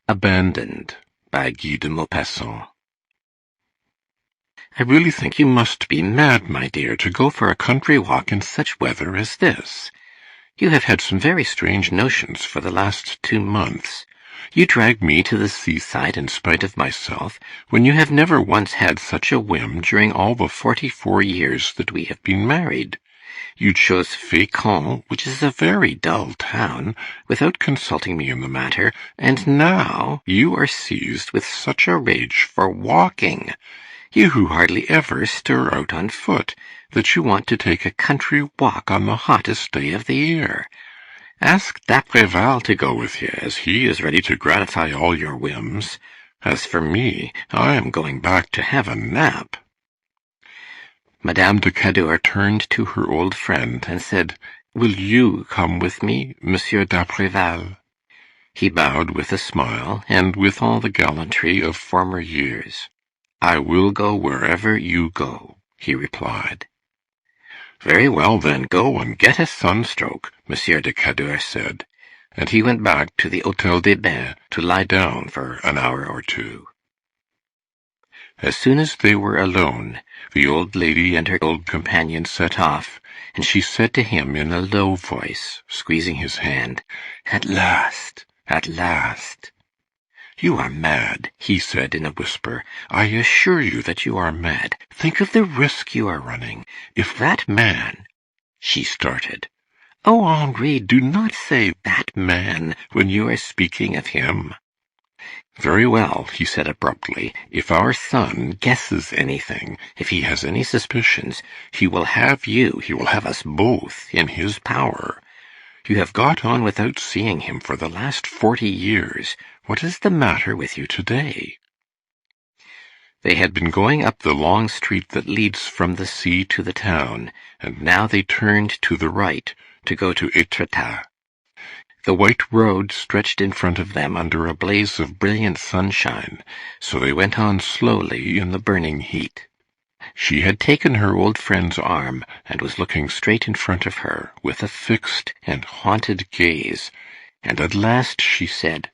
Abandoned by Guy de Maupassant. I really think you must be mad, my dear, to go for a country walk in such weather as this. You have had some very strange notions for the last 2 months. You drag me to the seaside in spite of myself, when you have never once had such a whim during all the 44 years that we have been married. You chose Fécamp, which is a very dull town, without consulting me in the matter, and now you are seized with such a rage for walking, you who hardly ever stir out on foot, that you want to take a country walk on the hottest day of the year. Ask d'Apreval to go with you, as he is ready to gratify all your whims. As for me, I am going back to have a nap." Madame de Cadour turned to her old friend and said, "Will you come with me, Monsieur d'Apreval?" He bowed with a smile, and with all the gallantry of former years. "I will go wherever you go," he replied. "Very well, then, go and get a sunstroke," Monsieur de Cadour said, and he went back to the Hôtel des Bains to lie down for an hour or two. As soon as they were alone, the old lady and her old companion set off, and she said to him in a low voice, squeezing his hand, "At last, at last." "You are mad," he said in a whisper. "I assure you that you are mad. Think of the risk you are running. If that man—" She started. "Oh, Henri, do not say 'that man' when you are speaking of him." "Very well," he said abruptly. "If our son guesses anything, if he has any suspicions, he will have you, he will have us both, in his power. You have got on without seeing him for the last 40 years. What is the matter with you today?" They had been going up the long street that leads from the sea to the town, and now they turned to the right to go to Étretat. The white road stretched in front of them under a blaze of brilliant sunshine, so they went on slowly in the burning heat. She had taken her old friend's arm, and was looking straight in front of her, with a fixed and haunted gaze, and at last she said,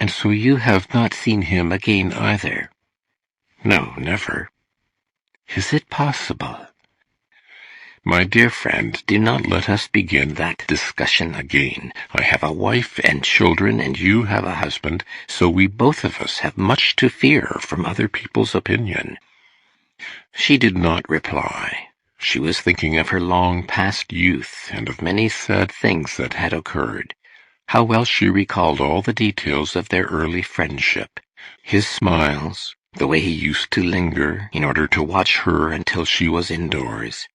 "And so you have not seen him again either?" "No, never." "Is it possible?" "My dear friend, do not let us begin that discussion again. I have a wife and children, and you have a husband, so we both of us have much to fear from other people's opinion." She did not reply. She was thinking of her long past youth, and of many sad things that had occurred. How well she recalled all the details of their early friendship. His smiles, the way he used to linger in order to watch her until she was indoors.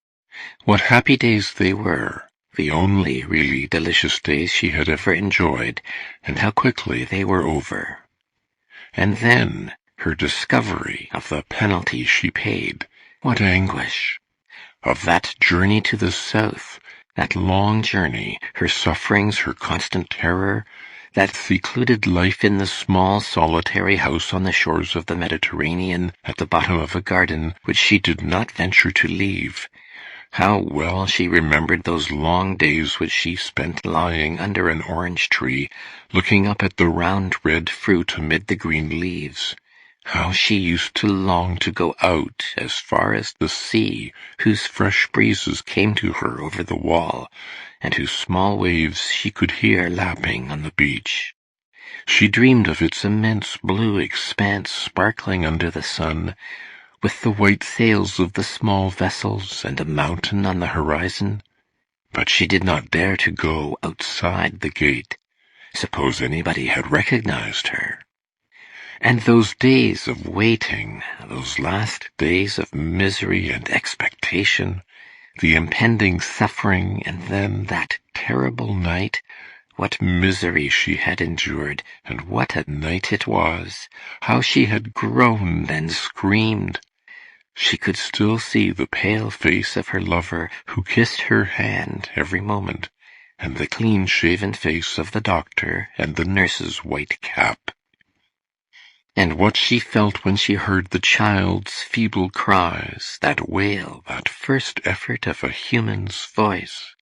What happy days they were, the only really delicious days she had ever enjoyed, and how quickly they were over. And then her discovery of the penalty she paid. What anguish! Of that journey to the south, that long journey, her sufferings, her constant terror, that secluded life in the small solitary house on the shores of the Mediterranean, at the bottom of a garden, which she did not venture to leave. How well she remembered those long days which she spent lying under an orange tree, looking up at the round red fruit amid the green leaves. How she used to long to go out as far as the sea, whose fresh breezes came to her over the wall, and whose small waves she could hear lapping on the beach. She dreamed of its immense blue expanse sparkling under the sun, with the white sails of the small vessels and a mountain on the horizon. But she did not dare to go outside the gate. Suppose anybody had recognized her. And those days of waiting, those last days of misery and expectation, the impending suffering, and then that terrible night. What misery she had endured, and what a night it was! How she had groaned and screamed! She could still see the pale face of her lover, who kissed her hand every moment, and the clean-shaven face of the doctor and the nurse's white cap. And what she felt when she heard the child's feeble cries, that wail, that first effort of a human's voice.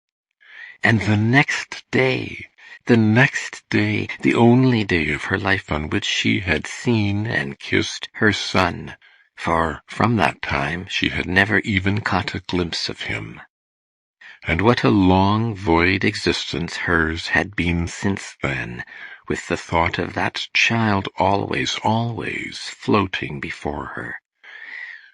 And the next day, The next day, the only day of her life on which she had seen and kissed her son, for from that time she had never even caught a glimpse of him. And what a long, void existence hers had been since then, with the thought of that child always, always floating before her.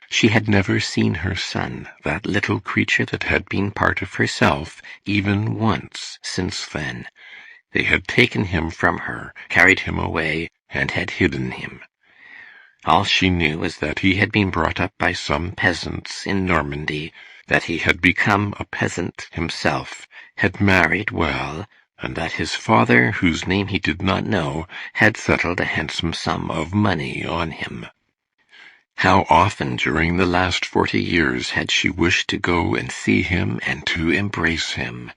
She had never seen her son, that little creature that had been part of herself, even once since then. They had taken him from her, carried him away, and had hidden him. All she knew was that he had been brought up by some peasants in Normandy, that he had become a peasant himself, had married well, and that his father, whose name he did not know, had settled a handsome sum of money on him. How often during the last 40 years had she wished to go and see him and to embrace him!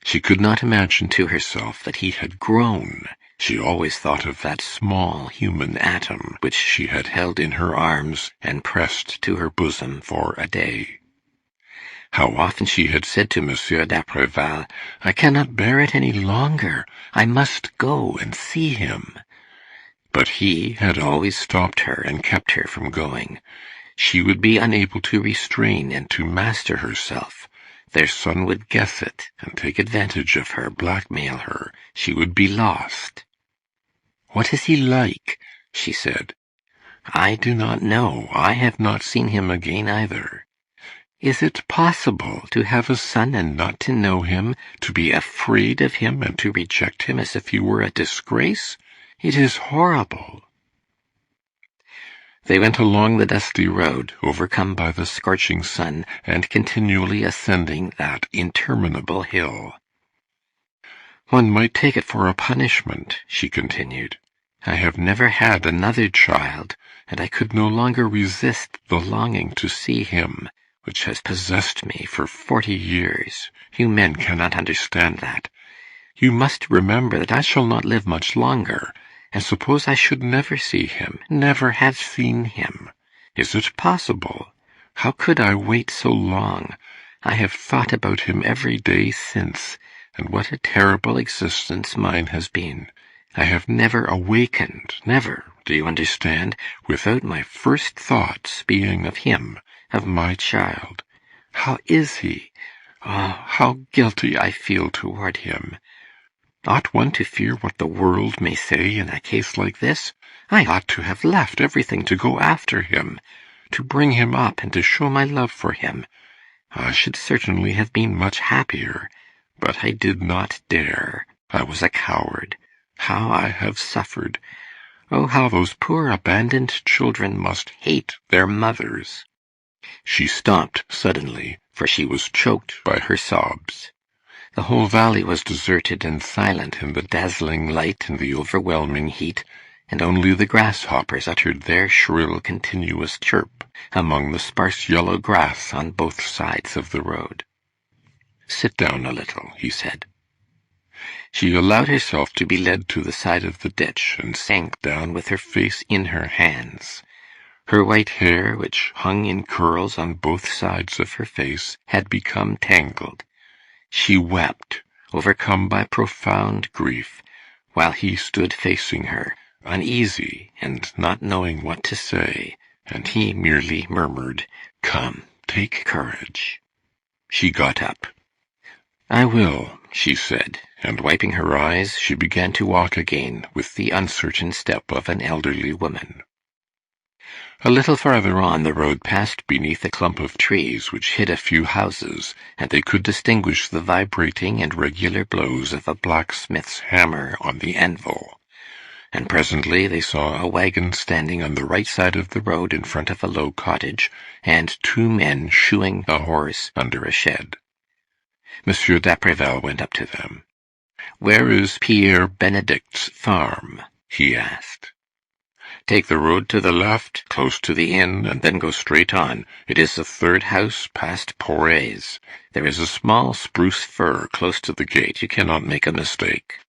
She could not imagine to herself that he had grown. She always thought of that small human atom which she had held in her arms and pressed to her bosom for a day. How often she had said to Monsieur d'Apreval, "I cannot bear it any longer. I must go and see him." But he had always stopped her and kept her from going. She would be unable to restrain and to master herself. Their son would guess it and take advantage of her, blackmail her. She would be lost. "What is he like?" she said. "I do not know. I have not seen him again either." Is it possible to have a son and not to know him, to be afraid of him and to reject him as if he were a disgrace? It is horrible. They went along the dusty road, overcome by the scorching sun, and continually ascending that interminable hill. "One might take it for a punishment," she continued. "I have never had another child, and I could no longer resist the longing to see him, which has possessed me for 40 years. You men cannot understand that. You must remember that I shall not live much longer. And suppose I should never see him, never have seen him. Is it possible? How could I wait so long? I have thought about him every day since, and what a terrible existence mine has been. I have never awakened, never, do you understand, without my first thoughts being of him, of my child. How is he? Oh, how guilty I feel toward him. Ought one to fear what the world may say in a case like this? I ought to have left everything to go after him, to bring him up and to show my love for him. I should certainly have been much happier, but I did not dare. I was a coward. How I have suffered! Oh, how those poor abandoned children must hate their mothers!" She stopped suddenly, for she was choked by her sobs. The whole valley was deserted and silent in the dazzling light and the overwhelming heat, and only the grasshoppers uttered their shrill, continuous chirp among the sparse yellow grass on both sides of the road. "Sit down a little," he said. She allowed herself to be led to the side of the ditch and sank down with her face in her hands. Her white hair, which hung in curls on both sides of her face, had become tangled. She wept, overcome by profound grief, while he stood facing her, uneasy and not knowing what to say, and he merely murmured, "Come, take courage." She got up. "I will," she said, and wiping her eyes, she began to walk again with the uncertain step of an elderly woman. A little farther on, the road passed beneath a clump of trees which hid a few houses, and they could distinguish the vibrating and regular blows of a blacksmith's hammer on the anvil. And presently they saw a wagon standing on the right side of the road in front of a low cottage, and 2 men shoeing a horse under a shed. Monsieur d'Apreval went up to them. "Where is Pierre Benedict's farm?" he asked. "Take the road to the left, close to the inn, and then go straight on. It is the 3rd house past Poray's. There is a small spruce fir close to the gate. You cannot make a mistake."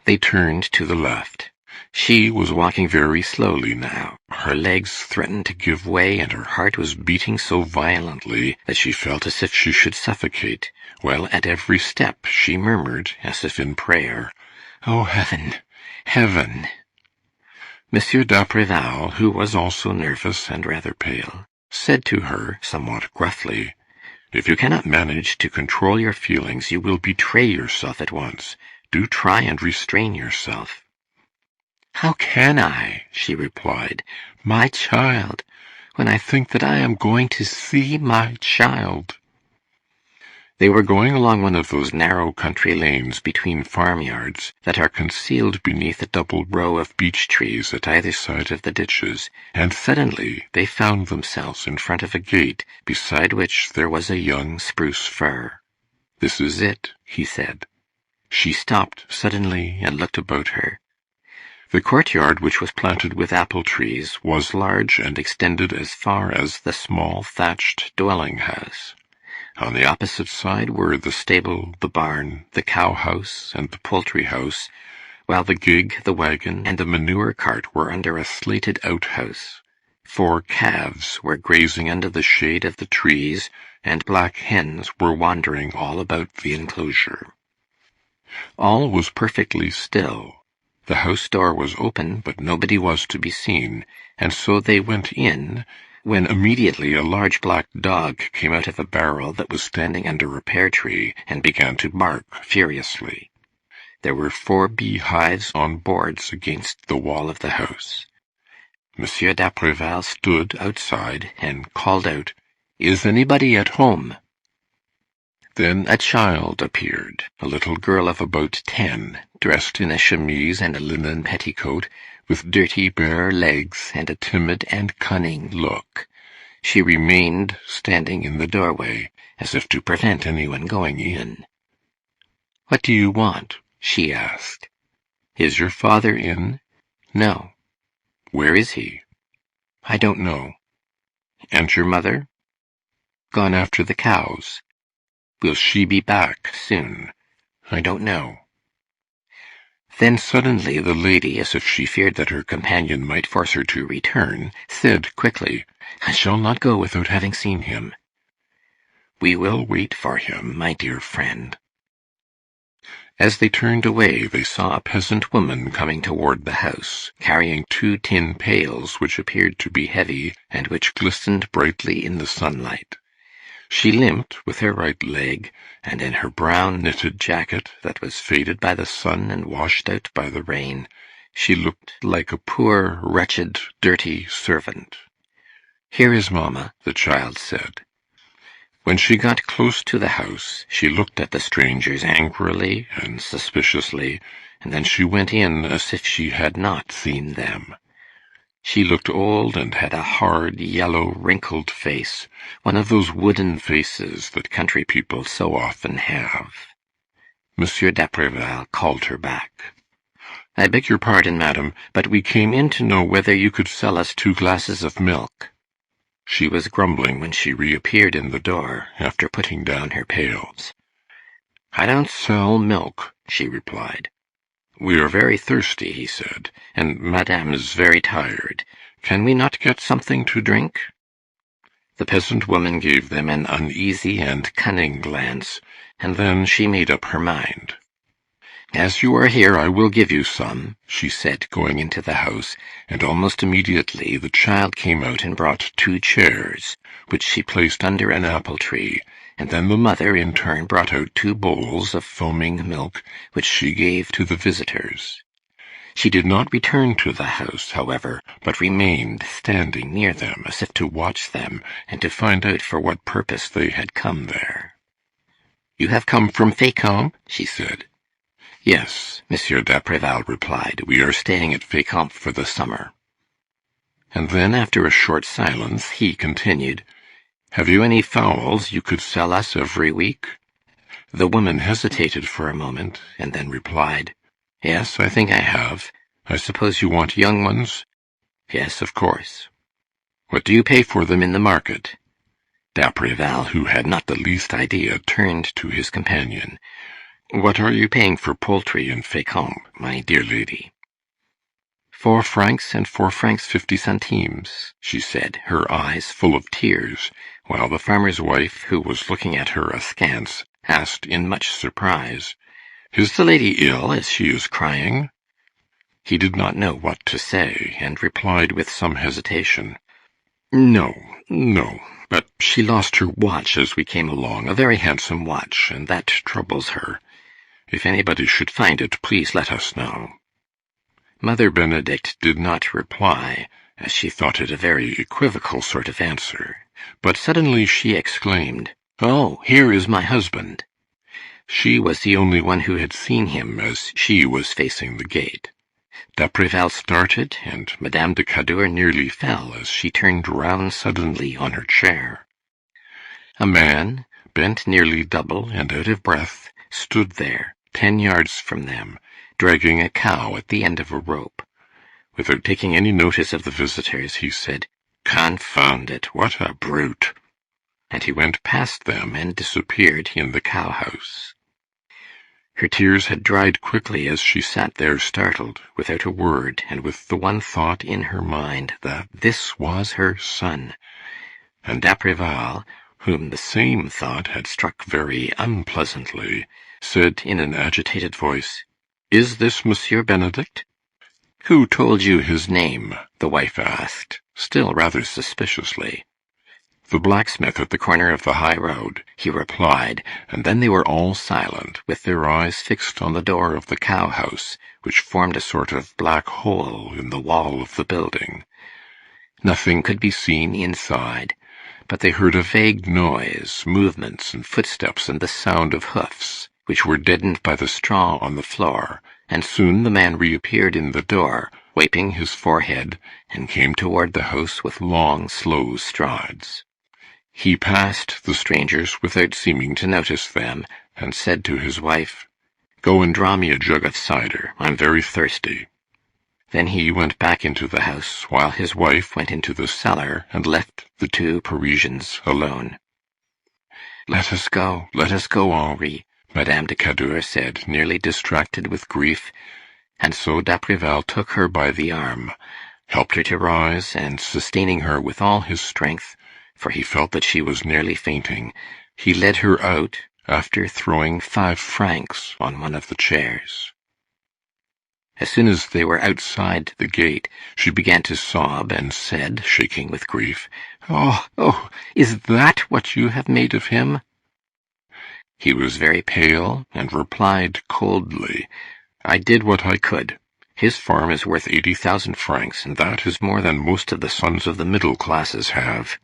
They turned to the left. She was walking very slowly now. Her legs threatened to give way, and her heart was beating so violently that she felt as if she should suffocate, while at every step she murmured, as if in prayer, "Oh, heaven, heaven!" Monsieur d'Apreval, who was also nervous and rather pale, said to her, somewhat gruffly, "If you cannot manage to control your feelings, you will betray yourself at once. Do try and restrain yourself." "How can I?" she replied. "My child! When I think that I am going to see my child!" They were going along one of those narrow country lanes between farmyards that are concealed beneath a double row of beech trees at either side of the ditches, and suddenly they found themselves in front of a gate beside which there was a young spruce fir. "This is it," he said. She stopped suddenly and looked about her. The courtyard, which was planted with apple trees, was large and extended as far as the small thatched dwelling-house. On the opposite side were the stable, the barn, the cow-house, and the poultry-house, while the gig, the wagon, and the manure cart were under a slated outhouse. 4 calves were grazing under the shade of the trees, and black hens were wandering all about the enclosure. All was perfectly still. The house door was open, but nobody was to be seen, and so they went in, when immediately a large black dog came out of a barrel that was standing under a pear tree and began to bark furiously. There were 4 beehives on boards against the wall of the house. Monsieur d'Apreval stood outside and called out, "Is anybody at home?" Then a child appeared, a little girl of about 10, dressed in a chemise and a linen petticoat, with dirty bare legs and a timid and cunning look. She remained standing in the doorway, as if to prevent anyone going in. "What do you want?" she asked. "Is your father in?" "No." "Where is he?" "I don't know." "And your mother?" "Gone after the cows." "Will she be back soon?" "I don't know." Then suddenly the lady, as if she feared that her companion might force her to return, said quickly, "I shall not go without having seen him." "We will wait for him, my dear friend." As they turned away, they saw a peasant woman coming toward the house, carrying 2 tin pails which appeared to be heavy and which glistened brightly in the sunlight. She limped with her right leg, and in her brown knitted jacket, that was faded by the sun and washed out by the rain, she looked like a poor, wretched, dirty servant. "Here is mamma," the child said. When she got close to the house, she looked at the strangers angrily and suspiciously, and then she went in as if she had not seen them. She looked old and had a hard, yellow, wrinkled face, one of those wooden faces that country people so often have. Monsieur d'Apreval called her back. "I beg your pardon, madam, but we came in to know whether you could sell us 2 glasses of milk." She was grumbling when she reappeared in the door, after putting down her pails. "I don't sell milk," she replied. "We are very thirsty," he said, "and madame is very tired. Can we not get something to drink?" The peasant woman gave them an uneasy and cunning glance, and then she made up her mind. "As you are here, I will give you some," she said, going into the house, and almost immediately the child came out and brought 2 chairs, which she placed under an apple tree, and then the mother in turn brought out 2 bowls of foaming milk, which she gave to the visitors. She did not return to the house, however, but remained standing near them, as if to watch them, and to find out for what purpose they had come there. "You have come from Fécamp?" she said. "Yes," Monsieur d'Apreval replied. "We are staying at Fécamp for the summer." And then, after a short silence, he continued, "Have you any fowls you could sell us every week?" The woman hesitated for a moment, and then replied, "Yes, I think I have. I suppose you want young ones?" "Yes, of course." "What do you pay for them in the market?" D'Apreval, who had not the least idea, turned to his companion. "What are you paying for poultry in Fécamp, my dear lady?" 4 francs and 4 francs 50 centimes, she said, her eyes full of tears, while the farmer's wife, who was looking at her askance, asked in much surprise, "Is the lady ill, as she is crying?" He did not know what to say, and replied with some hesitation, "No, no, but she lost her watch as we came along, a very handsome watch, and that troubles her. If anybody should find it, please let us know." Mother Benedict did not reply, as she thought it a very equivocal sort of answer, but suddenly she exclaimed, "Oh, here is my husband." She was the only one who had seen him, as she was facing the gate. D'Apreval started, and Madame de Cadour nearly fell as she turned round suddenly on her chair. A man, bent nearly double and out of breath, stood there, 10 yards from them, dragging a cow at the end of a rope. Without taking any notice of the visitors, he said, "Confound it, what a brute!" And he went past them and disappeared in the cow-house. Her tears had dried quickly as she sat there startled, without a word, and with the one thought in her mind that this was her son. And d'Apreval, whom the same thought had struck very unpleasantly, said in an agitated voice, "Is this Monsieur Benedict?" "Who told you his name?" the wife asked, still rather suspiciously. "The blacksmith at the corner of the high road," he replied, and then they were all silent, with their eyes fixed on the door of the cow-house, which formed a sort of black hole in the wall of the building. Nothing could be seen inside, but they heard a vague noise, movements and footsteps, and the sound of hoofs, which were deadened by the straw on the floor, and soon the man reappeared in the door, wiping his forehead, and came toward the house with long, slow strides. He passed the strangers without seeming to notice them, and said to his wife, "Go and draw me a jug of cider. I'm very thirsty." Then he went back into the house, while his wife went into the cellar and left the 2 Parisians alone. Let us go, Henri," Madame de Cadour said, nearly distracted with grief, and so d'Apreval took her by the arm, helped her to rise, and sustaining her with all his strength, for he felt that she was nearly fainting, he led her out, after throwing 5 francs on one of the chairs. As soon as they were outside the gate, she began to sob, and said, shaking with grief, "Oh, oh, is that what you have made of him?" He was very pale, and replied coldly, "I did what I could. His farm is worth 80,000 francs, and that is more than most of the sons of the middle classes have."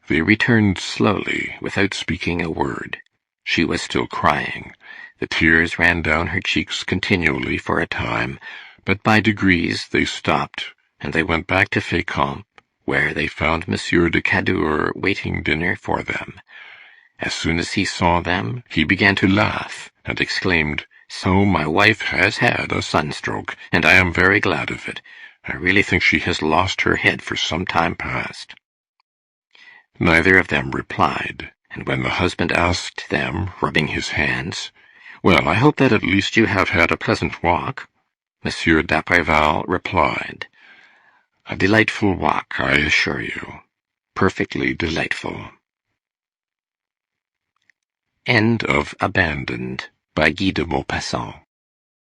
They returned slowly, without speaking a word. She was still crying. The tears ran down her cheeks continually for a time, but by degrees they stopped, and they went back to Fécamp, where they found Monsieur de Cadour waiting dinner for them. As soon as he saw them, he began to laugh, and exclaimed, "So my wife has had a sunstroke, and I am very glad of it. I really think she has lost her head for some time past." Neither of them replied, and when the husband asked them, rubbing his hands, "Well, I hope that at least you have had a pleasant walk," Monsieur d'Apreval replied, "A delightful walk, I assure you. Perfectly delightful." End of Abandoned by Guy de Maupassant.